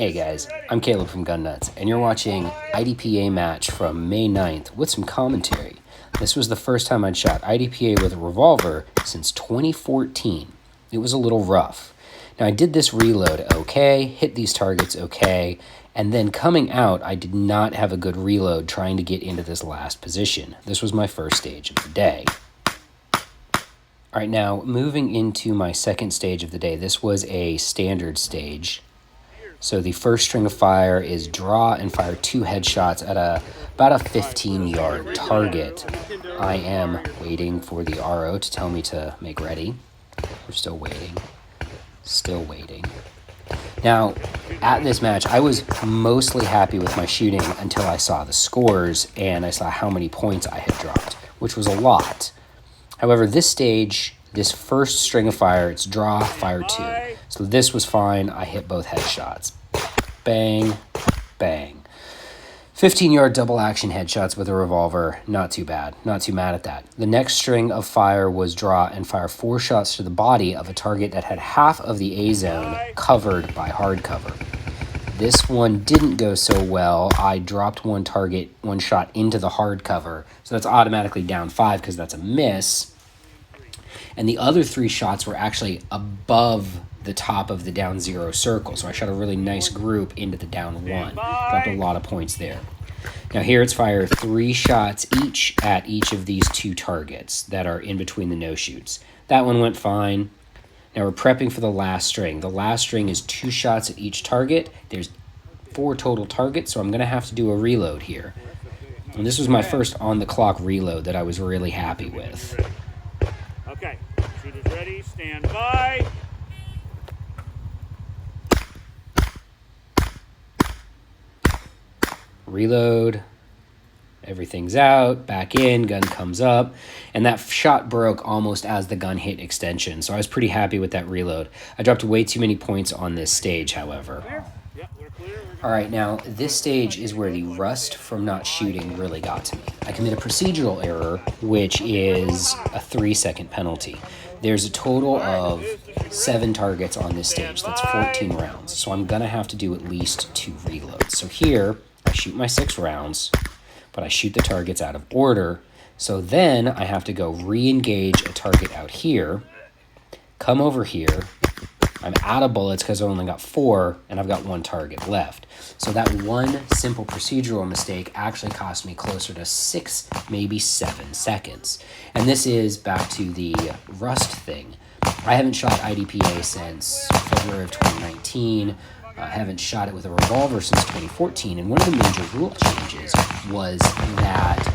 Hey guys, I'm Caleb from Gun Nuts, and you're watching IDPA match from May 9th with some commentary. This was the first time I'd shot IDPA with a revolver since 2014. It was a little rough. Now I did this reload okay, hit these targets okay, and then coming out I did not have a good reload trying to get into this last position. This was my first stage of the day. Alright, now moving into my second stage of the day. This was a standard stage. So the first string of fire is draw and fire 2 headshots at about a 15-yard target. I am waiting for the RO to tell me to make ready. We're still waiting. Still waiting. Now, at this match, I was mostly happy with my shooting until I saw the scores and I saw how many points I had dropped, which was a lot. However, this stage, this first string of fire, it's draw, fire 2. So this was fine. I hit both headshots. Bang, bang. 15-yard double action headshots with a revolver. Not too bad. Not too mad at that. The next string of fire was draw and fire 4 shots to the body of a target that had half of the A zone covered by hard cover. This one didn't go so well. I dropped one shot into the hard cover. So that's automatically down 5 because that's a miss. And the other 3 shots were actually above the top of the down 0 circle. So I shot a really nice group into the down 1. Dropped a lot of points there. Now here it's fire 3 shots each at each of these 2 targets that are in between the no-shoots. That one went fine. Now we're prepping for the last string. The last string is 2 shots at each target. There's 4 total targets, so I'm going to have to do a reload here. And this was my first on-the-clock reload that I was really happy with. Okay, shooters ready, stand by. Reload, everything's out, back in, gun comes up, and that shot broke almost as the gun hit extension, so I was pretty happy with that reload. I dropped way too many points on this stage, however. Alright, now this stage is where the rust from not shooting really got to me. I commit a procedural error, which is a 3-second penalty. There's a total of 7 targets on this stage, that's 14 rounds, so I'm gonna have to do at least 2 reloads. So here, I shoot my 6 rounds, but I shoot the targets out of order. So then I have to go re-engage a target out here, come over here. I'm out of bullets because I only got 4, and I've got 1 target left. So that one simple procedural mistake actually cost me closer to 6, maybe 7 seconds. And this is back to the rust thing. I haven't shot IDPA since February of 2019. I haven't shot it with a revolver since 2014, and one of the major rule changes was that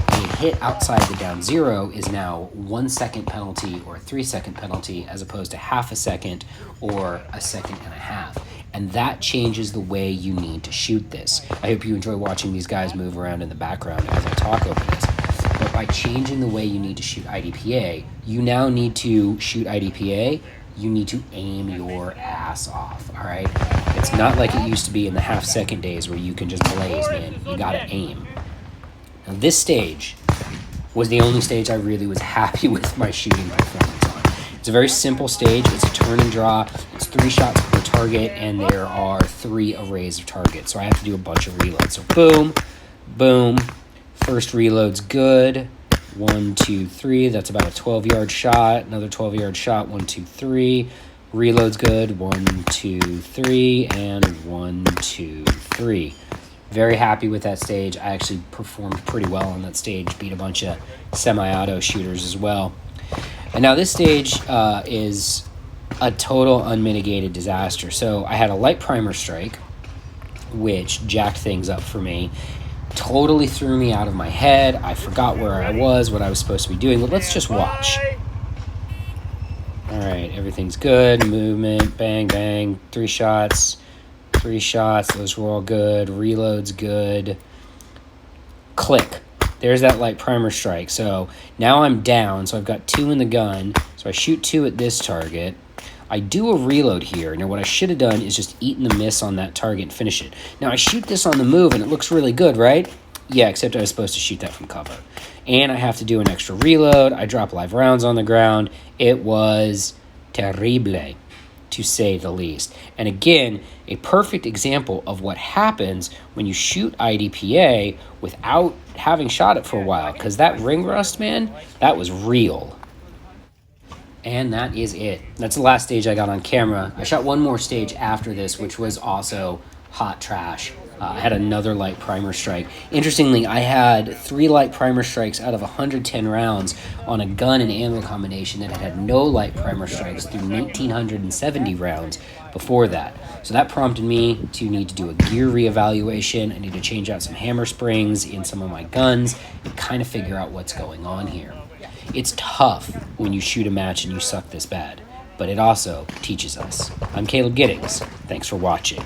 a hit outside the down 0 is now 1 second penalty or a 3-second penalty as opposed to half a second or a second and a half. And that changes the way you need to shoot this. I hope you enjoy watching these guys move around in the background as I talk over this. But by changing the way you need to shoot IDPA, you now need to shoot IDPA. You need to aim your ass off, all right? It's not like it used to be in the half-second days where you can just blaze, man. You gotta aim. Now, this stage was the only stage I really was happy with my shooting performance on. It's a very simple stage. It's a turn and draw. It's 3 shots per target, and there are 3 arrays of targets. So I have to do a bunch of reloads. So boom, boom. First reload's good. 1, 2, 3. That's about a 12-yard shot. Another 12-yard shot. 1, 2, 3. Reload's good. 1, 2, 3. And 1, 2, 3. Very happy with that stage. I actually performed pretty well on that stage. Beat a bunch of semi-auto shooters as well. And now this stage is a total unmitigated disaster. So I had a light primer strike, which jacked things up for me. Totally threw me out of my head. I forgot where I was, what I was supposed to be doing. But let's just watch. All right, everything's good. Movement, bang, bang. 3 shots. 3 shots. Those were all good. Reload's good. Click. There's that light primer strike. So now I'm down. So I've got 2 in the gun. So I shoot 2 at this target. I do a reload here. Now, what I should have done is just eaten the miss on that target and finish it. Now, I shoot this on the move, and it looks really good, right? Yeah, except I was supposed to shoot that from cover. And I have to do an extra reload. I drop live rounds on the ground. It was terrible. to say the least. And again, a perfect example of what happens when you shoot IDPA without having shot it for a while, because that ring rust, man, that was real. And that is it. That's the last stage I got on camera. I shot one more stage after this, which was also hot trash. I had another light primer strike. Interestingly, I had 3 light primer strikes out of 110 rounds on a gun and ammo combination that had no light primer strikes through 1,970 rounds before that. So that prompted me to need to do a gear reevaluation. I need to change out some hammer springs in some of my guns and kind of figure out what's going on here. It's tough when you shoot a match and you suck this bad, but it also teaches us. I'm Caleb Giddings. Thanks for watching.